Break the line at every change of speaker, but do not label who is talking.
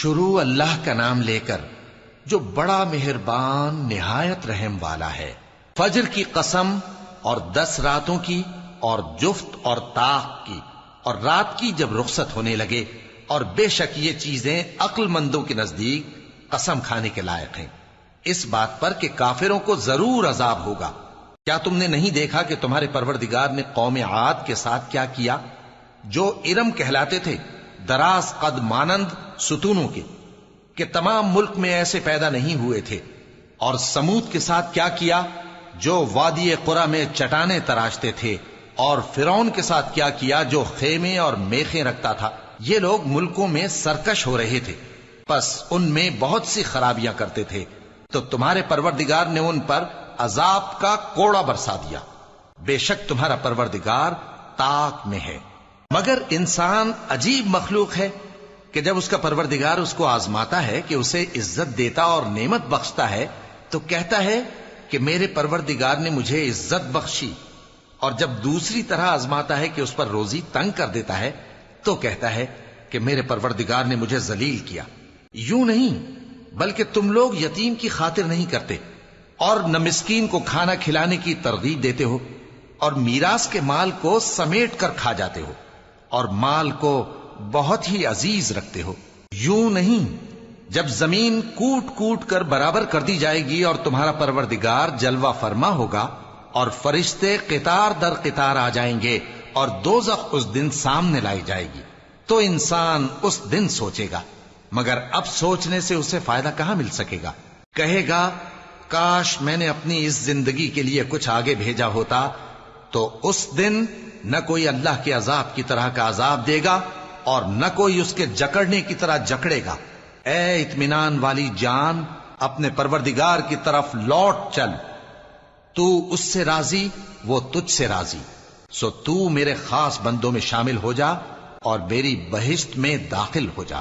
شروع اللہ کا نام لے کر جو بڑا مہربان نہایت رحم والا ہے۔ فجر کی قسم اور 10 راتوں کی اور جفت اور طاق کی اور رات کی جب رخصت ہونے لگے، اور بے شک یہ چیزیں عقل مندوں کے نزدیک قسم کھانے کے لائق ہیں، اس بات پر کہ کافروں کو ضرور عذاب ہوگا۔ کیا تم نے نہیں دیکھا کہ تمہارے پروردگار نے قوم عاد کے ساتھ کیا کیا، جو ارم کہلاتے تھے، دراز قد مانند ستونوں کے، کہ تمام ملک میں ایسے پیدا نہیں ہوئے تھے؟ اور سمود کے ساتھ کیا کیا، جو وادی قرا میں چٹانیں تراشتے تھے؟ اور فرعون کے ساتھ کیا کیا، جو خیمے اور میخیں رکھتا تھا؟ یہ لوگ ملکوں میں سرکش ہو رہے تھے، پس ان میں بہت سی خرابیاں کرتے تھے، تو تمہارے پروردگار نے ان پر عذاب کا کوڑا برسا دیا۔ بے شک تمہارا پروردگار طاق میں ہے۔ مگر انسان عجیب مخلوق ہے کہ جب اس کا پروردگار اس کو آزماتا ہے کہ اسے عزت دیتا اور نعمت بخشتا ہے تو کہتا ہے کہ میرے پروردگار نے مجھے عزت بخشی، اور جب دوسری طرح آزماتا ہے کہ اس پر روزی تنگ کر دیتا ہے تو کہتا ہے کہ میرے پروردگار نے مجھے ذلیل کیا۔ یوں نہیں، بلکہ تم لوگ یتیم کی خاطر نہیں کرتے، اور نہ مسکین کو کھانا کھلانے کی ترغیب دیتے ہو، اور میراث کے مال کو سمیٹ کر کھا جاتے ہو، اور مال کو بہت ہی عزیز رکھتے ہو۔ یوں نہیں، جب زمین کوٹ کوٹ کر برابر کر دی جائے گی اور تمہارا پروردگار جلوہ فرما ہوگا اور فرشتے قطار در قطار آ جائیں گے اور دوزخ اس دن سامنے لائی جائے گی، تو انسان اس دن سوچے گا، مگر اب سوچنے سے اسے فائدہ کہاں مل سکے گا؟ کہے گا کاش میں نے اپنی اس زندگی کے لیے کچھ آگے بھیجا ہوتا، تو اس دن نہ کوئی اللہ کے عذاب کی طرح کا عذاب دے گا اور نہ کوئی اس کے جکڑنے کی طرح جکڑے گا۔ اے اطمینان والی جان، اپنے پروردگار کی طرف لوٹ چل، تو اس سے راضی، وہ تجھ سے راضی، سو تو میرے خاص بندوں میں شامل ہو جا اور میری بہشت میں داخل ہو جا۔